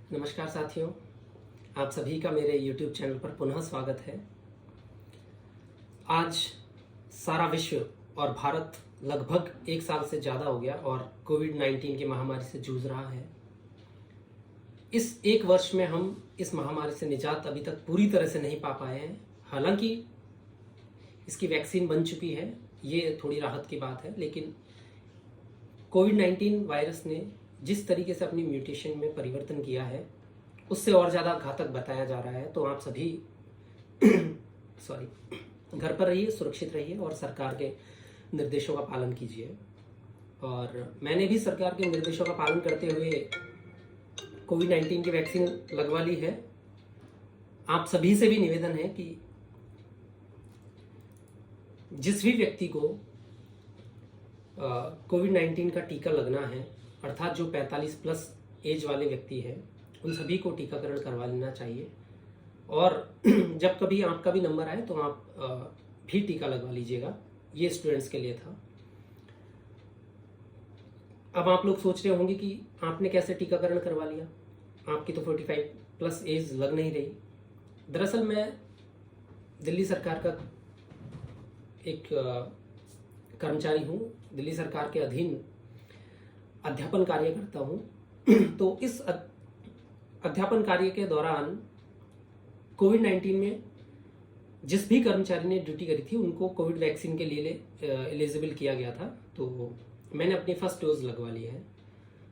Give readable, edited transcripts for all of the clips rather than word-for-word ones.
नमस्कार साथियों, आप सभी का मेरे YouTube चैनल पर पुनः स्वागत है। आज सारा विश्व और भारत लगभग एक साल से ज़्यादा हो गया और कोविड-19 की महामारी से जूझ रहा है। इस एक वर्ष में हम इस महामारी से निजात अभी तक पूरी तरह से नहीं पा पाए हैं। हालांकि इसकी वैक्सीन बन चुकी है, ये थोड़ी राहत की बात है, लेकिन कोविड-19 वायरस ने जिस तरीके से अपनी म्यूटेशन में परिवर्तन किया है उससे और ज़्यादा घातक बताया जा रहा है। तो आप सभी घर पर रहिए, सुरक्षित रहिए और सरकार के निर्देशों का पालन कीजिए। और मैंने भी सरकार के निर्देशों का पालन करते हुए कोविड-19 की वैक्सीन लगवा ली है। आप सभी से भी निवेदन है कि जिस भी व्यक्ति को कोविड-19 का टीका लगना है, अर्थात जो 45 प्लस एज वाले व्यक्ति हैं, उन सभी को टीकाकरण करवा लेना चाहिए। और जब कभी आपका भी नंबर आए तो आप भी टीका लगवा लीजिएगा। ये स्टूडेंट्स के लिए था। अब आप लोग सोच रहे होंगे कि आपने कैसे टीकाकरण करवा लिया, आपकी तो 45 प्लस एज लग नहीं रही। दरअसल मैं दिल्ली सरकार का एक कर्मचारी हूँ, दिल्ली सरकार के अधीन अध्यापन कार्य करता हूँ। तो इस अध्यापन कार्य के दौरान कोविड-19 में जिस भी कर्मचारी ने ड्यूटी करी थी उनको कोविड वैक्सीन के लिए एलिजिबल किया गया था। तो मैंने अपनी फर्स्ट डोज लगवा ली है।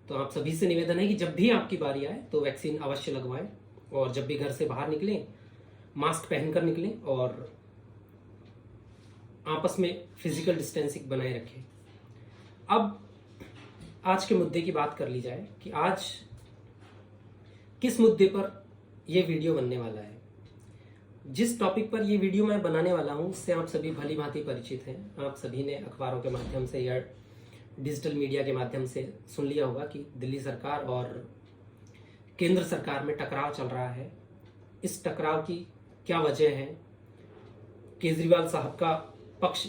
तो आप सभी से निवेदन है कि जब भी आपकी बारी आए तो वैक्सीन अवश्य लगवाएं और जब भी घर से बाहर निकलें मास्क पहनकर निकलें और आपस में फिजिकल डिस्टेंसिंग बनाए रखें। अब आज के मुद्दे की बात कर ली जाए कि आज किस मुद्दे पर यह वीडियो बनने वाला है। जिस टॉपिक पर यह वीडियो मैं बनाने वाला हूं उससे आप सभी भली भांति परिचित हैं। आप सभी ने अखबारों के माध्यम से या डिजिटल मीडिया के माध्यम से सुन लिया होगा कि दिल्ली सरकार और केंद्र सरकार में टकराव चल रहा है। इस टकराव की क्या वजह है? केजरीवाल साहब का पक्ष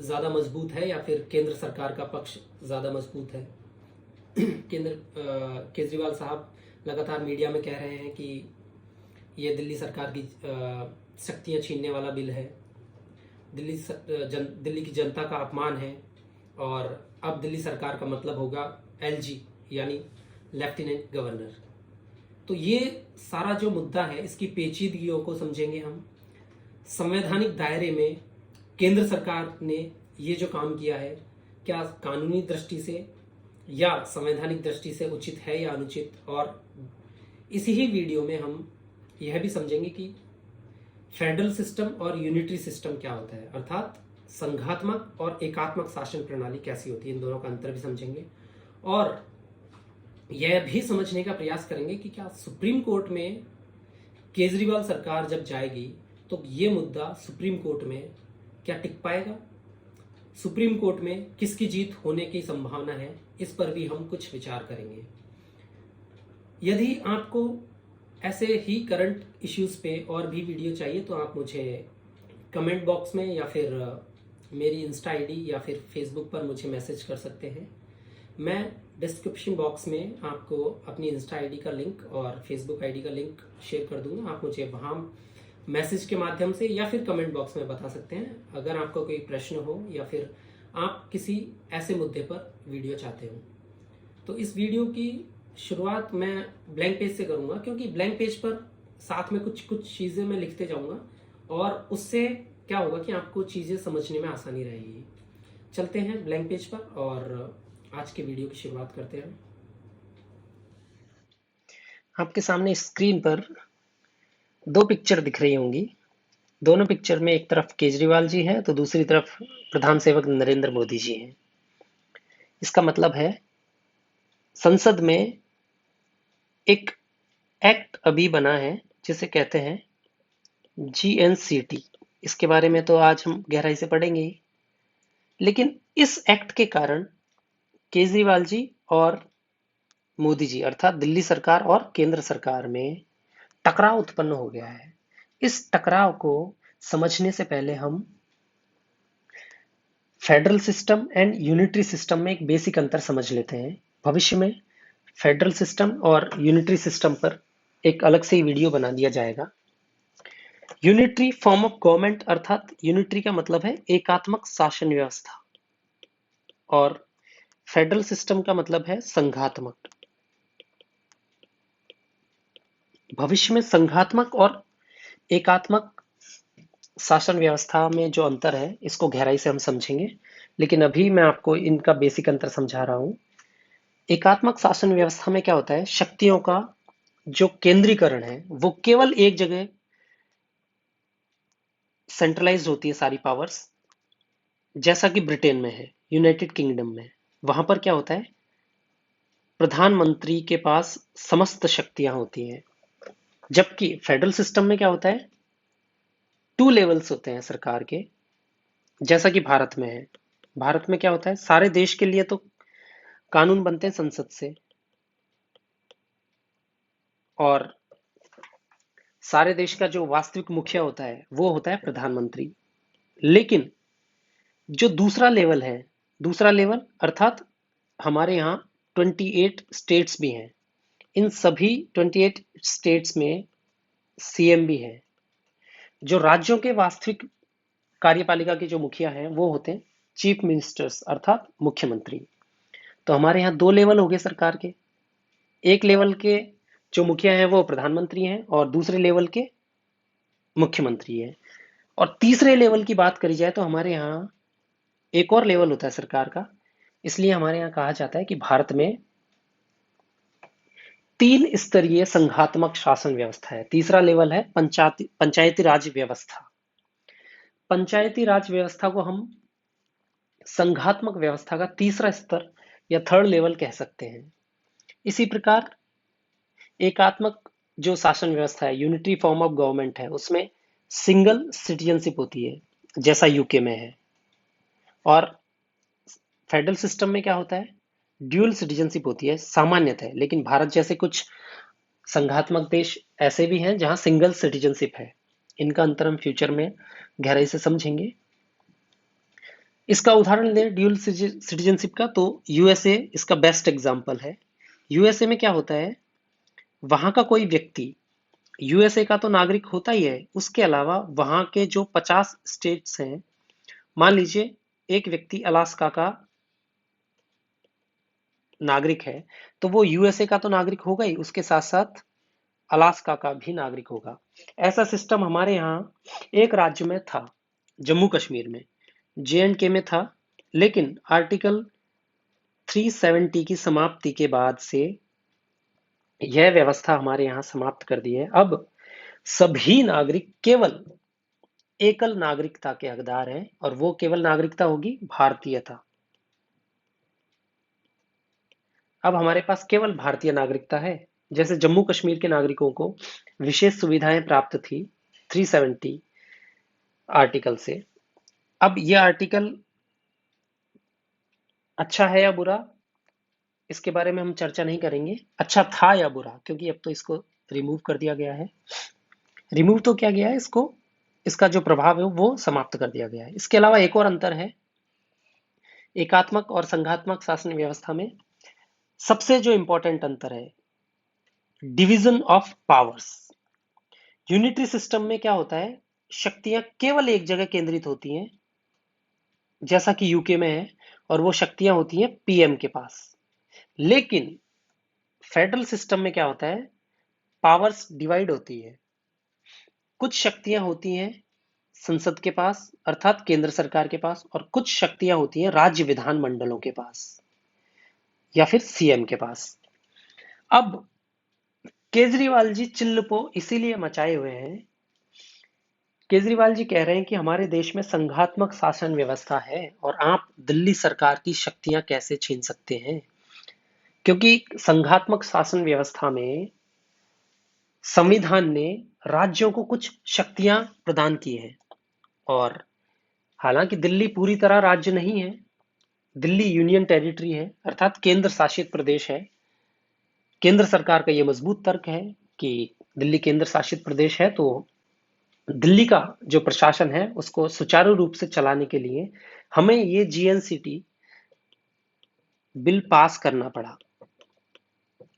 ज़्यादा मजबूत है या फिर केंद्र सरकार का पक्ष ज़्यादा मजबूत है? केजरीवाल साहब लगातार मीडिया में कह रहे हैं कि ये दिल्ली सरकार की शक्तियाँ छीनने वाला बिल है, दिल्ली की जनता का अपमान है और अब दिल्ली सरकार का मतलब होगा एलजी यानी लेफ्टिनेंट गवर्नर। तो ये सारा जो मुद्दा है इसकी पेचीदगियों को समझेंगे हम। संवैधानिक दायरे में केंद्र सरकार ने ये जो काम किया है क्या कानूनी दृष्टि से या संवैधानिक दृष्टि से उचित है या अनुचित, और इसी ही वीडियो में हम यह भी समझेंगे कि फेडरल सिस्टम और यूनिटरी सिस्टम क्या होता है, अर्थात संघात्मक और एकात्मक शासन प्रणाली कैसी होती है। इन दोनों का अंतर भी समझेंगे और यह भी समझने का प्रयास करेंगे कि क्या सुप्रीम कोर्ट में केजरीवाल सरकार जब जाएगी तो ये मुद्दा सुप्रीम कोर्ट में क्या टिक पाएगा, सुप्रीम कोर्ट में किसकी जीत होने की संभावना है, इस पर भी हम कुछ विचार करेंगे। यदि आपको ऐसे ही करंट इश्यूज पे और भी वीडियो चाहिए तो आप मुझे कमेंट बॉक्स में या फिर मेरी इंस्टा आईडी या फिर फेसबुक पर मुझे मैसेज कर सकते हैं। मैं डिस्क्रिप्शन बॉक्स में आपको अपनी इंस्टा आईडी का लिंक और फेसबुक आईडी का लिंक शेयर कर दूंगा। आप मुझे वहाँ मैसेज के माध्यम से या फिर कमेंट बॉक्स में बता सकते हैं अगर आपको कोई प्रश्न हो या फिर आप किसी ऐसे मुद्दे पर वीडियो चाहते हो। तो इस वीडियो की शुरुआत मैं ब्लैंक पेज से करूंगा, क्योंकि ब्लैंक पेज पर साथ में कुछ चीज़ें मैं लिखते जाऊंगा और उससे क्या होगा कि आपको चीज़ें समझने में आसानी रहेगी। चलते हैं ब्लैंक पेज पर और आज के वीडियो की शुरुआत करते हैं। आपके सामने स्क्रीन पर दो पिक्चर दिख रही होंगी। दोनों पिक्चर में एक तरफ केजरीवाल जी हैं तो दूसरी तरफ प्रधान सेवक नरेंद्र मोदी जी हैं। इसका मतलब है संसद में एक एक्ट अभी बना है जिसे कहते हैं GNCT। इसके बारे में तो आज हम गहराई से पढ़ेंगे ही, लेकिन इस एक्ट के कारण केजरीवाल जी और मोदी जी अर्थात दिल्ली सरकार और केंद्र सरकार में टकराव उत्पन्न हो गया है। इस टकराव को समझने से पहले हम federal system and unitary system में एक बेसिक अंतर समझ लेते हैं। भविष्य में फेडरल सिस्टम और यूनिटरी सिस्टम पर एक अलग से ही वीडियो बना दिया जाएगा। यूनिटरी फॉर्म ऑफ गवर्नमेंट अर्थात यूनिटरी का मतलब है एकात्मक शासन व्यवस्था, और फेडरल सिस्टम का मतलब है संघात्मक। भविष्य में संघात्मक और एकात्मक शासन व्यवस्था में जो अंतर है इसको गहराई से हम समझेंगे, लेकिन अभी मैं आपको इनका बेसिक अंतर समझा रहा हूं। एकात्मक शासन व्यवस्था में क्या होता है, शक्तियों का जो केंद्रीकरण है वो केवल एक जगह सेंट्रलाइज होती है सारी पावर्स, जैसा कि ब्रिटेन में है, यूनाइटेड किंगडम में। वहां पर क्या होता है, प्रधानमंत्री के पास समस्त शक्तियां होती हैं। जबकि फेडरल सिस्टम में क्या होता है, टू लेवल्स होते हैं सरकार के, जैसा कि भारत में है। भारत में क्या होता है, सारे देश के लिए तो कानून बनते हैं संसद से, और सारे देश का जो वास्तविक मुखिया होता है वो होता है प्रधानमंत्री। लेकिन जो दूसरा लेवल है, दूसरा लेवल अर्थात हमारे यहाँ 28 स्टेट्स भी हैं। इन सभी 28 स्टेट्स में सीएम भी है। जो राज्यों के वास्तविक कार्यपालिका के जो मुखिया हैं वो होते हैं चीफ मिनिस्टर्स अर्थात मुख्यमंत्री। तो हमारे यहाँ दो लेवल हो गए सरकार के। एक लेवल के जो मुखिया हैं वो प्रधानमंत्री हैं, और दूसरे लेवल के मुख्यमंत्री हैं। और तीसरे लेवल की बात करी जाए तो हमारे यहाँ एक और लेवल होता है सरकार का। इसलिए हमारे यहाँ कहा जाता है कि भारत में तीन स्तरीय संघात्मक शासन व्यवस्था है। तीसरा लेवल है पंचायती राज व्यवस्था। पंचायती राज व्यवस्था को हम संघात्मक व्यवस्था का तीसरा स्तर या थर्ड लेवल कह सकते हैं। इसी प्रकार एकात्मक जो शासन व्यवस्था है, यूनिटरी फॉर्म ऑफ गवर्नमेंट है, उसमें सिंगल सिटीजनशिप होती है, जैसा यूके में है। और फेडरल सिस्टम में क्या होता है, ड्यूअल सिटीजनशिप होती है सामान्यतः। लेकिन भारत जैसे कुछ संघात्मक देश ऐसे भी हैं जहां सिंगल सिटीजनशिप है। इनका अंतर हम फ्यूचर में गहराई से समझेंगे। इसका उदाहरण लें ड्यूअल सिटीजनशिप का, तो यूएसए इसका बेस्ट एग्जांपल है। यूएसए में क्या होता है, वहां का कोई व्यक्ति यूएसए का तो नागरिक होता ही है, उसके अलावा वहां के जो 50 स्टेट्स हैं, मान लीजिए एक व्यक्ति अलास्का का नागरिक है, तो वो यूएसए का तो नागरिक होगा ही, उसके साथ साथ अलास्का का भी नागरिक होगा। ऐसा सिस्टम हमारे यहाँ एक राज्य में था, जम्मू कश्मीर में, जे में था। लेकिन आर्टिकल 370 की समाप्ति के बाद से यह व्यवस्था हमारे यहाँ समाप्त कर दी है। अब सभी नागरिक केवल एकल नागरिकता के हकदार हैं, और वो केवल नागरिकता होगी भारतीयता। अब हमारे पास केवल भारतीय नागरिकता है। जैसे जम्मू कश्मीर के नागरिकों को विशेष सुविधाएं प्राप्त थी 370 आर्टिकल से। अब यह आर्टिकल अच्छा है या बुरा, इसके बारे में हम चर्चा नहीं करेंगे। अच्छा था या बुरा, क्योंकि अब तो इसको रिमूव कर दिया गया है। रिमूव तो क्या गया है, इसको, इसका जो प्रभाव है वो समाप्त कर दिया गया है। इसके अलावा एक और अंतर है एकात्मक और संघात्मक शासन व्यवस्था में। सबसे जो इंपॉर्टेंट अंतर है, division of powers. Unitary system में क्या होता है, शक्तियां केवल एक जगह केंद्रित होती हैं, जैसा कि यूके में है, और वो शक्तियां होती हैं पीएम के पास। लेकिन फेडरल सिस्टम में क्या होता है, पावर्स डिवाइड होती है। कुछ शक्तियां होती हैं संसद के पास अर्थात केंद्र सरकार के पास, और कुछ शक्तियां होती हैं राज्य विधानमंडलों के पास या फिर सीएम के पास। अब केजरीवाल जी चिल्ल को इसीलिए मचाए हुए हैं। केजरीवाल जी कह रहे हैं कि हमारे देश में संघात्मक शासन व्यवस्था है और आप दिल्ली सरकार की शक्तियां कैसे छीन सकते हैं, क्योंकि संघात्मक शासन व्यवस्था में संविधान ने राज्यों को कुछ शक्तियां प्रदान की हैं। और हालांकि दिल्ली पूरी तरह राज्य नहीं है, दिल्ली यूनियन टेरिटरी है अर्थात केंद्र शासित प्रदेश है। केंद्र सरकार का यह मजबूत तर्क है कि दिल्ली केंद्र शासित प्रदेश है, तो दिल्ली का जो प्रशासन है उसको सुचारू रूप से चलाने के लिए हमें ये जीएनसीटी बिल पास करना पड़ा।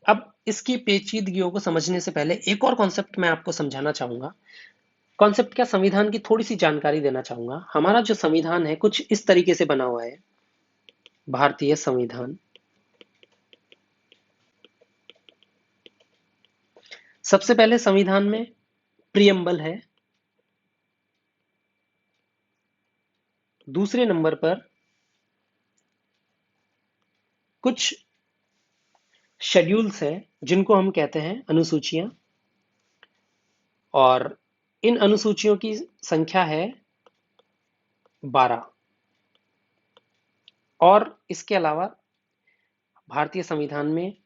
अब इसकी पेचीदगियों को समझने से पहले एक और कॉन्सेप्ट मैं आपको समझाना चाहूंगा। कॉन्सेप्ट क्या, संविधान की थोड़ी सी जानकारी देना चाहूंगा। हमारा जो संविधान है कुछ इस तरीके से बना हुआ है। भारतीय संविधान, सबसे पहले संविधान में प्रियम्बल है, दूसरे नंबर पर कुछ शेड्यूल्स हैं जिनको हम कहते हैं अनुसूचियां, और इन अनुसूचियों की संख्या है 12। और इसके अलावा भारतीय संविधान में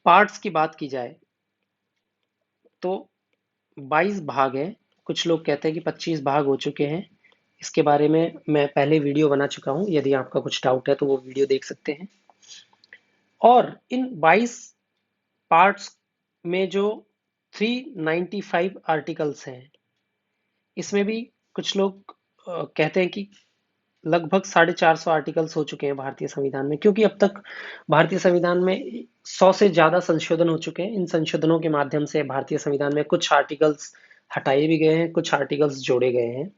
पार्ट्स की बात की जाए तो 22 भाग हैं। कुछ लोग कहते हैं कि 25 भाग हो चुके हैं। इसके बारे में मैं पहले वीडियो बना चुका हूं, यदि आपका कुछ डाउट है तो वो वीडियो देख सकते हैं। और इन 22 पार्ट्स में जो 395 आर्टिकल्स हैं, इसमें भी कुछ लोग कहते हैं कि लगभग 450 आर्टिकल्स हो चुके हैं भारतीय संविधान में, क्योंकि अब तक भारतीय संविधान में 100 से ज्यादा संशोधन हो चुके हैं। इन संशोधनों के माध्यम से भारतीय संविधान में कुछ आर्टिकल्स हटाए भी गए हैं, कुछ आर्टिकल्स जोड़े गए हैं।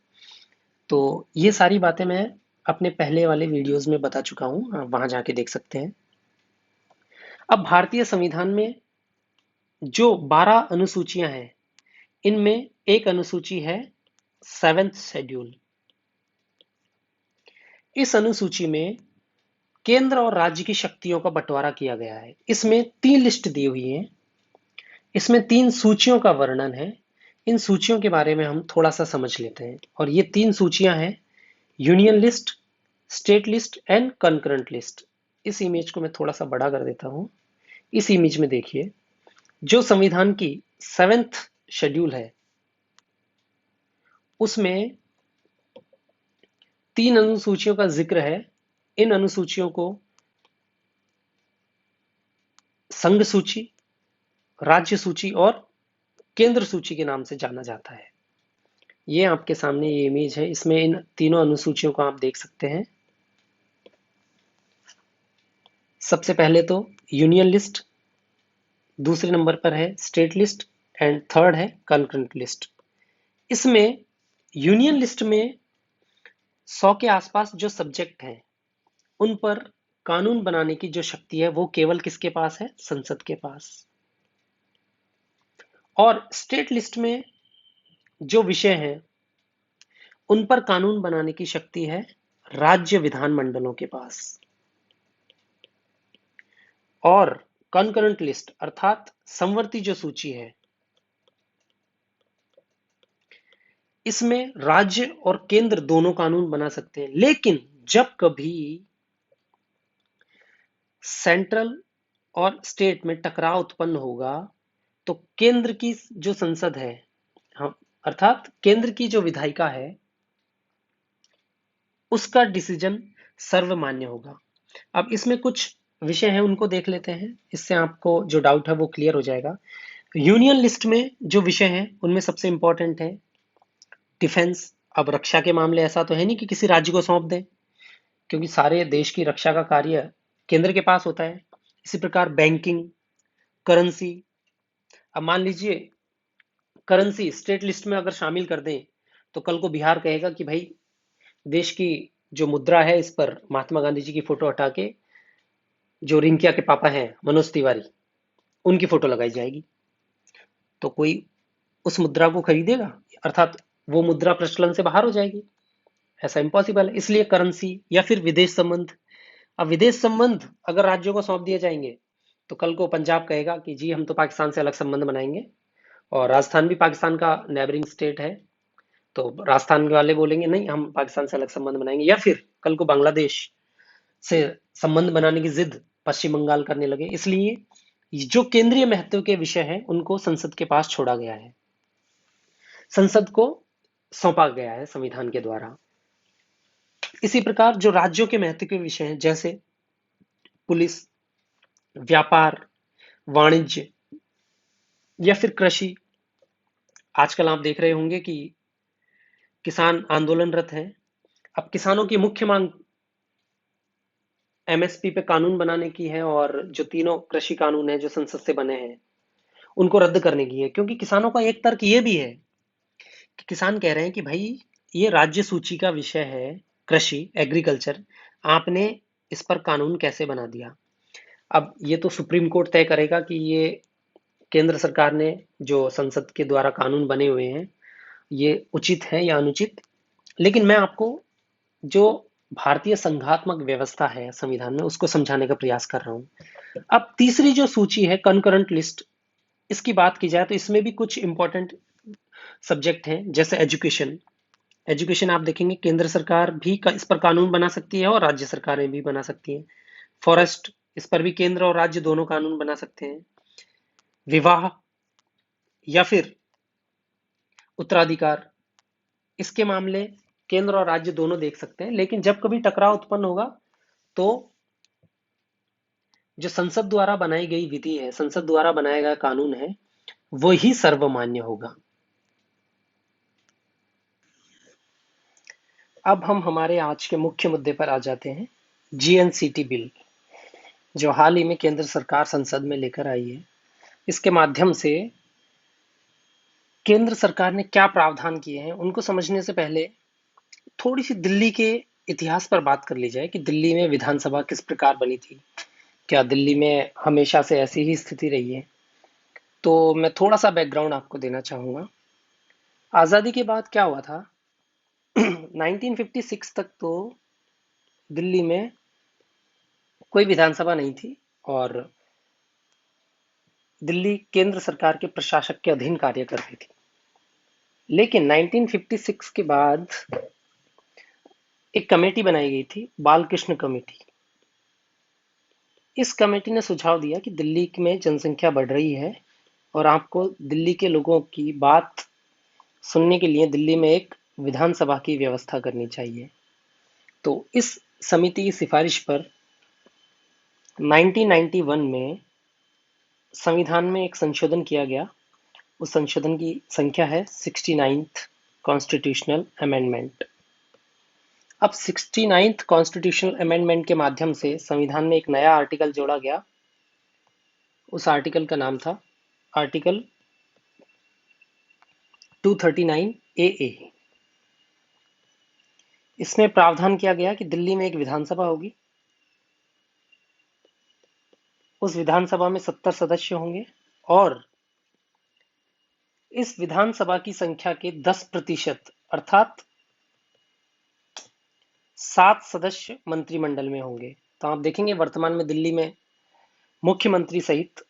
तो ये सारी बातें मैं अपने पहले वाले वीडियोस में बता चुका हूं, आप वहां जाके देख सकते हैं। अब भारतीय संविधान में जो 12 अनुसूचियां हैं, इनमें एक अनुसूची है 7th शेड्यूल। इस अनुसूची में केंद्र और राज्य की शक्तियों का बंटवारा किया गया है। इसमें 3 लिस्ट दी हुई है, इसमें 3 सूचियों का वर्णन है। इन सूचियों के बारे में हम थोड़ा सा समझ लेते हैं। और ये 3 सूचियां हैं, union list, state list and concurrent list. इस इमेज को मैं थोड़ा सा बड़ा कर देता हूं। इस इमेज में देखिए, जो संविधान की 7th शेड्यूल है, उसमें 3 अनुसूचियों का जिक्र है। इन अनुसूचियों को संघ सूची, राज्य सूची और केंद्र सूची के नाम से जाना जाता है। ये आपके सामने ये इमेज है, इसमें इन तीनों अनुसूचियों को आप देख सकते हैं। सबसे पहले तो यूनियन लिस्ट, दूसरे नंबर पर है स्टेट लिस्ट एंड थर्ड है कंकरेंट लिस्ट। इसमें यूनियन लिस्ट में 100 के आसपास जो सब्जेक्ट हैं, उन पर कानून बनाने की जो शक्ति है वो केवल किसके पास है? संसद के पास। और स्टेट लिस्ट में जो विषय हैं, उन पर कानून बनाने की शक्ति है राज्य विधानमंडलों के पास। और कंकरेंट लिस्ट अर्थात समवर्ती जो सूची है, इसमें राज्य और केंद्र दोनों कानून बना सकते हैं। लेकिन जब कभी सेंट्रल और स्टेट में टकराव उत्पन्न होगा, तो केंद्र की जो संसद है, हाँ, अर्थात केंद्र की जो विधायिका है, उसका डिसीजन सर्वमान्य होगा। अब इसमें कुछ विषय हैं, उनको देख लेते हैं, इससे आपको जो डाउट है वो क्लियर हो जाएगा। यूनियन लिस्ट में जो विषय हैं, उनमें सबसे इंपॉर्टेंट है डिफेंस। अब रक्षा के मामले ऐसा तो है नहीं कि किसी राज्य को सौंप दें, क्योंकि सारे देश की रक्षा का कार्य केंद्र के पास होता है। इसी प्रकार बैंकिंग, करेंसी। अब मान लीजिए करेंसी स्टेट लिस्ट में अगर शामिल कर दें, तो कल को बिहार कहेगा कि भाई देश की जो मुद्रा है, इस पर महात्मा गांधी जी की फोटो हटा के जो रिंकिया के पापा हैं मनोज तिवारी, उनकी फोटो लगाई जाएगी। तो कोई उस मुद्रा को खरीदेगा? अर्थात वो मुद्रा प्रचलन से बाहर हो जाएगी। ऐसा इम्पॉसिबल है। इसलिए करेंसी या फिर विदेश संबंध। अब विदेश संबंध अगर राज्यों को सौंप दिए जाएंगे, तो कल को पंजाब कहेगा कि जी हम तो पाकिस्तान से अलग संबंध बनाएंगे, और राजस्थान भी पाकिस्तान का नेबरिंग स्टेट है, तो राजस्थान वाले बोलेंगे नहीं हम पाकिस्तान से अलग संबंध बनाएंगे। या फिर कल को बांग्लादेश से संबंध बनाने की जिद पश्चिम बंगाल करने लगे। इसलिए जो केंद्रीय महत्व के विषय हैं, उनको संसद के पास छोड़ा गया है, संसद को सौंपा गया है संविधान के द्वारा। इसी प्रकार जो राज्यों के महत्व के विषय हैं, जैसे पुलिस, व्यापार, वाणिज्य या फिर कृषि। आजकल आप देख रहे होंगे कि किसान आंदोलनरत हैं। अब किसानों की मुख्य मांग एमएसपी पे कानून बनाने की है और जो तीनों कृषि कानून है जो संसद से बने हैं उनको रद्द करने की है, क्योंकि किसानों का एक तर्क ये भी है कि किसान कह रहे हैं कि भाई ये राज्य सूची का विषय है, कृषि एग्रीकल्चर, आपने इस पर कानून कैसे बना दिया। अब ये तो सुप्रीम कोर्ट तय करेगा कि ये केंद्र सरकार ने जो संसद के द्वारा कानून बने हुए हैं ये उचित है या अनुचित। लेकिन मैं आपको जो भारतीय संघात्मक व्यवस्था है संविधान में उसको समझाने का प्रयास कर रहा हूं। अब तीसरी जो सूची है कंकरेंट लिस्ट, इसकी बात की जाए तो इसमें भी कुछ इंपॉर्टेंट सब्जेक्ट हैं, जैसे एजुकेशन। एजुकेशन आप देखेंगे केंद्र सरकार भी इस पर कानून बना सकती है और राज्य सरकारें भी बना सकती हैं। फॉरेस्ट, इस पर भी केंद्र और राज्य दोनों कानून बना सकते हैं। विवाह या फिर उत्तराधिकार, इसके मामले केंद्र और राज्य दोनों देख सकते हैं, लेकिन जब कभी टकराव उत्पन्न होगा तो जो संसद द्वारा बनाई गई विधि है, संसद द्वारा बनाया गया कानून है, वही सर्वमान्य होगा। अब हम हमारे आज के मुख्य मुद्दे पर आ जाते हैं। जीएनसीटी बिल, जो हाल ही में केंद्र सरकार संसद में लेकर आई है, इसके माध्यम से केंद्र सरकार ने क्या प्रावधान किए हैं उनको समझने से पहले थोड़ी सी दिल्ली के इतिहास पर बात कर ली जाए कि दिल्ली में विधानसभा किस प्रकार बनी थी। क्या दिल्ली में हमेशा से ऐसी ही स्थिति रही है? तो मैं थोड़ा सा बैकग्राउंड आपको देना चाहूंगा। आजादी के बाद क्या हुआ था 1956 तक तो दिल्ली में कोई विधानसभा नहीं थी और दिल्ली केंद्र सरकार के प्रशासक के अधीन कार्य करती थी। लेकिन 1956 के बाद एक कमेटी बनाई गई थी, बालकृष्ण कमेटी। इस कमेटी ने सुझाव दिया कि दिल्ली में जनसंख्या बढ़ रही है और आपको दिल्ली के लोगों की बात सुनने के लिए दिल्ली में एक विधानसभा की व्यवस्था करनी चाहिए। तो इस समिति की सिफारिश पर 1991 में संविधान में एक संशोधन किया गया। उस संशोधन की संख्या है 69th कॉन्स्टिट्यूशनल अमेंडमेंट। अब 69th कॉन्स्टिट्यूशनल अमेंडमेंट के माध्यम से संविधान में एक नया आर्टिकल जोड़ा गया। उस आर्टिकल का नाम था आर्टिकल 239 AA। इसमें प्रावधान किया गया कि दिल्ली में एक विधानसभा होगी, उस विधानसभा में 70 सदस्य होंगे और इस विधानसभा की संख्या के 10% अर्थात 7 सदस्य मंत्रिमंडल में होंगे। तो आप देखेंगे वर्तमान में दिल्ली में मुख्यमंत्री सहित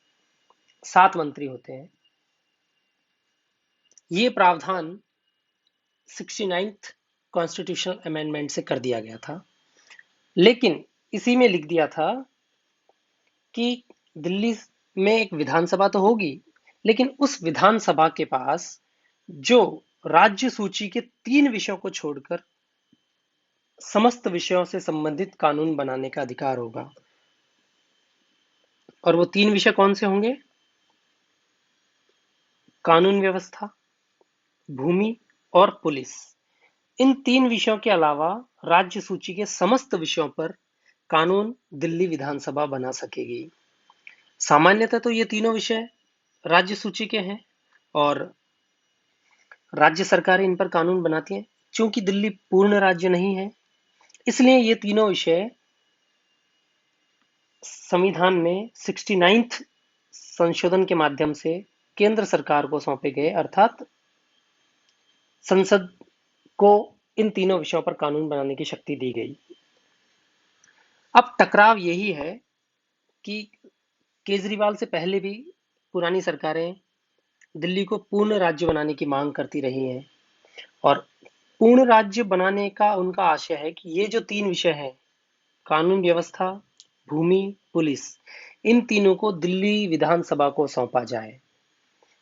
7 मंत्री होते हैं। ये प्रावधान 69th कॉन्स्टिट्यूशनल अमेंडमेंट से कर दिया गया था। लेकिन इसी में लिख दिया था कि दिल्ली में एक विधानसभा तो होगी, लेकिन उस विधानसभा के पास जो राज्य सूची के 3 विषयों को छोड़कर समस्त विषयों से संबंधित कानून बनाने का अधिकार होगा। और वो 3 विषय कौन से होंगे? कानून व्यवस्था, भूमि और पुलिस। इन 3 विषयों के अलावा राज्य सूची के समस्त विषयों पर कानून दिल्ली विधानसभा बना सकेगी। सामान्यतः तो ये तीनों विषय राज्य सूची के हैं और राज्य सरकारें इन पर कानून बनाती हैं। चूंकि दिल्ली पूर्ण राज्य नहीं है, इसलिए ये तीनों विषय संविधान में 69th संशोधन के माध्यम से केंद्र सरकार को सौंपे गए, अर्थात संसद को इन तीनों विषयों पर कानून बनाने की शक्ति दी गई। अब टकराव यही है कि केजरीवाल से पहले भी पुरानी सरकारें दिल्ली को पूर्ण राज्य बनाने की मांग करती रही हैं और पूर्ण राज्य बनाने का उनका आशय है कि ये जो 3 विषय हैं, कानून व्यवस्था, भूमि, पुलिस, इन तीनों को दिल्ली विधानसभा को सौंपा जाए,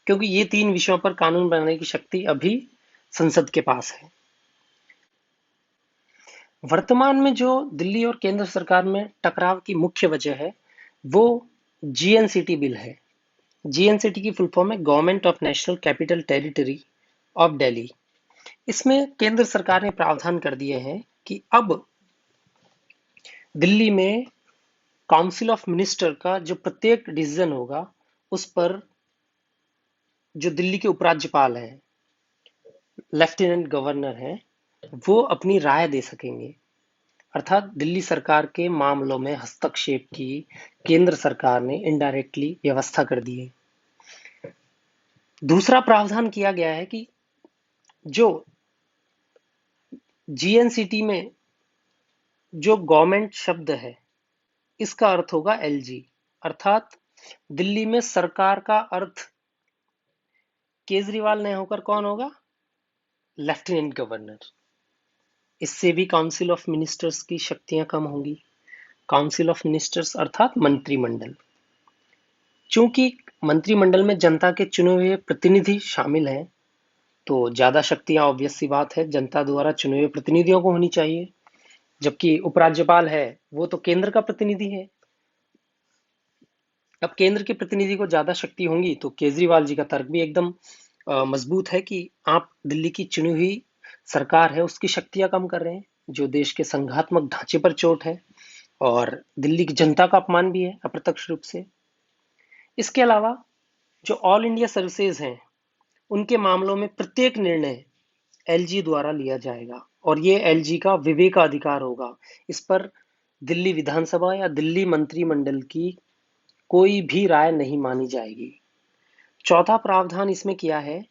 क्योंकि ये 3 विषयों पर कानून बनाने की शक्ति अभी संसद के पास है। वर्तमान में जो दिल्ली और केंद्र सरकार में टकराव की मुख्य वजह है वो जीएनसीटी बिल है। जीएनसीटी की फुल फॉर्म है government of national capital territory of Delhi. इसमें केंद्र सरकार ने प्रावधान कर दिए हैं कि अब दिल्ली में काउंसिल ऑफ मिनिस्टर का जो प्रत्येक डिसीजन होगा उस पर जो दिल्ली के उपराज्यपाल हैं, लेफ्टिनेंट गवर्नर हैं, वो अपनी राय दे सकेंगे। अर्थात दिल्ली सरकार के मामलों में हस्तक्षेप की केंद्र सरकार ने इनडायरेक्टली व्यवस्था कर दी है। दूसरा प्रावधान किया गया है कि जो जीएनसीटी में जो गवर्नमेंट शब्द है इसका अर्थ होगा एलजी, अर्थात दिल्ली में सरकार का अर्थ केजरीवाल नहीं होकर कौन होगा? Lieutenant governor. इससे भी काउंसिल ऑफ मिनिस्टर्स की शक्तियां कम होंगी। काउंसिल ऑफ मिनिस्टर्स अर्थात मंत्रिमंडल। चूंकि मंत्रिमंडल में जनता के चुने हुए प्रतिनिधि शामिल हैं, तो ज्यादा शक्तियां ऑब्वियस सी बात है जनता द्वारा चुने हुए प्रतिनिधियों को होनी चाहिए, जबकि उपराज्यपाल है वो तो केंद्र का प्रतिनिधि है। अब केंद्र के प्रतिनिधि को ज्यादा शक्ति होंगी तो केजरीवाल जी का तर्क भी एकदम मजबूत है कि आप दिल्ली की चुनी हुई सरकार है उसकी शक्तियां कम कर रहे हैं, जो देश के संघात्मक ढांचे पर चोट है और दिल्ली की जनता का अपमान भी है अप्रत्यक्ष रूप से। इसके अलावा जो ऑल इंडिया सर्विसेज हैं उनके मामलों में प्रत्येक निर्णय एलजी द्वारा लिया जाएगा और ये एलजी का विवेकाधिकार होगा। इस पर दिल्ली विधानसभा या दिल्ली मंत्रिमंडल की कोई भी राय नहीं मानी जाएगी। चौथा प्रावधान इसमें किया है,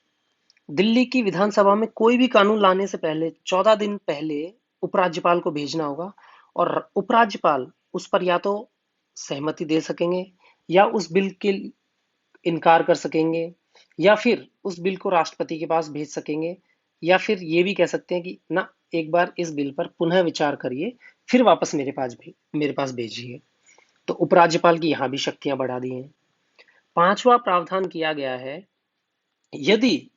दिल्ली की विधानसभा में कोई भी कानून लाने से पहले 14 दिन पहले उपराज्यपाल को भेजना होगा और उपराज्यपाल उस पर या तो सहमति दे सकेंगे या उस बिल के इनकार कर सकेंगे या फिर उस बिल को राष्ट्रपति के पास भेज सकेंगे या फिर ये भी कह सकते हैं कि ना एक बार इस बिल पर पुनः विचार करिए फिर वापस मेरे पास भेजिए। तो उपराज्यपाल की यहां भी शक्तियां बढ़ा दी हैं। पांचवा प्रावधान किया गया है, यदि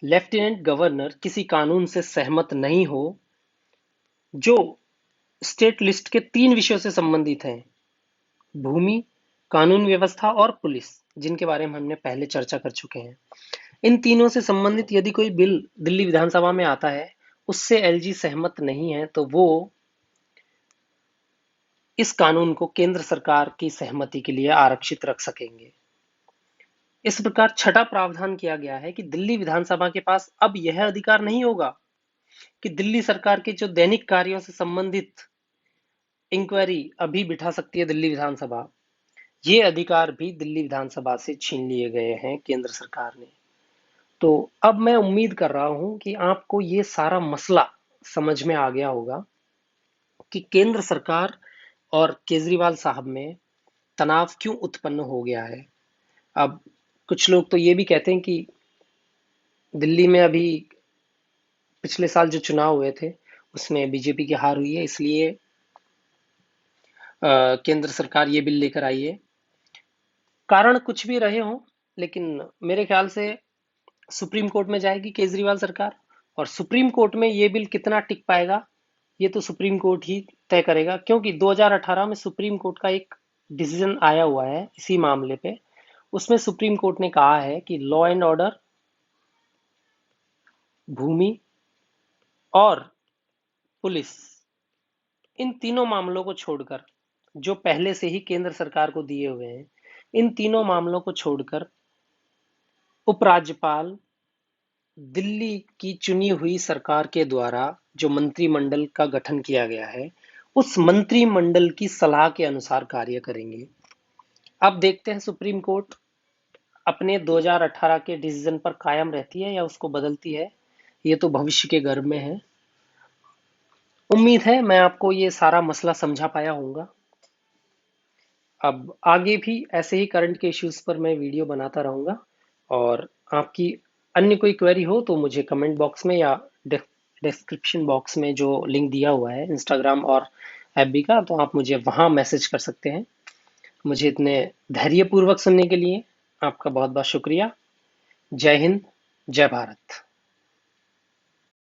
लेफ्टिनेंट गवर्नर किसी कानून से सहमत नहीं हो जो स्टेट लिस्ट के 3 विषयों से संबंधित हैं, भूमि, कानून व्यवस्था और पुलिस, जिनके बारे में हमने पहले चर्चा कर चुके हैं, इन तीनों से संबंधित यदि कोई बिल दिल्ली विधानसभा में आता है उससे एलजी सहमत नहीं है तो वो इस कानून को केंद्र सरकार की सहमति के लिए आरक्षित रख सकेंगे। इस प्रकार छठा प्रावधान किया गया है कि दिल्ली विधानसभा के पास अब यह अधिकार नहीं होगा कि दिल्ली सरकार के जो दैनिक कार्यों से संबंधित इंक्वायरी अभी बिठा सकती है दिल्ली विधानसभा, ये अधिकार भी दिल्ली विधानसभा से छीन लिए गए हैं केंद्र सरकार ने। तो अब मैं उम्मीद कर रहा हूं कि आपको ये सारा मसला समझ में आ गया होगा कि केंद्र सरकार और केजरीवाल साहब में तनाव क्यों उत्पन्न हो गया है। अब कुछ लोग तो ये भी कहते हैं कि दिल्ली में अभी पिछले साल जो चुनाव हुए थे उसमें बीजेपी की हार हुई है, इसलिए केंद्र सरकार ये बिल लेकर आई है। कारण कुछ भी रहे हों, लेकिन मेरे ख्याल से सुप्रीम कोर्ट में जाएगी केजरीवाल सरकार और सुप्रीम कोर्ट में ये बिल कितना टिक पाएगा ये तो सुप्रीम कोर्ट ही तय करेगा, क्योंकि 2018 में सुप्रीम कोर्ट का एक डिसीजन आया हुआ है इसी मामले पे। उसमें सुप्रीम कोर्ट ने कहा है कि लॉ एंड ऑर्डर, भूमि और पुलिस, इन तीनों मामलों को छोड़कर जो पहले से ही केंद्र सरकार को दिए हुए हैं, इन तीनों मामलों को छोड़कर उपराज्यपाल दिल्ली की चुनी हुई सरकार के द्वारा जो मंत्रिमंडल का गठन किया गया है उस मंत्रिमंडल की सलाह के अनुसार कार्य करेंगे। अब देखते हैं सुप्रीम कोर्ट अपने 2018 के डिसीजन पर कायम रहती है या उसको बदलती है, ये तो भविष्य के गर्भ में है। उम्मीद है मैं आपको ये सारा मसला समझा पाया होऊंगा। अब आगे भी ऐसे ही करंट के इश्यूज पर मैं वीडियो बनाता रहूंगा और आपकी अन्य कोई क्वेरी हो तो मुझे कमेंट बॉक्स में या डिस्क्रिप्शन बॉक्स में जो लिंक दिया हुआ है इंस्टाग्राम और एफबी का, तो आप मुझे वहां मैसेज कर सकते हैं। मुझे इतने धैर्यपूर्वक सुनने के लिए आपका बहुत बहुत शुक्रिया। जय हिंद, जय भारत।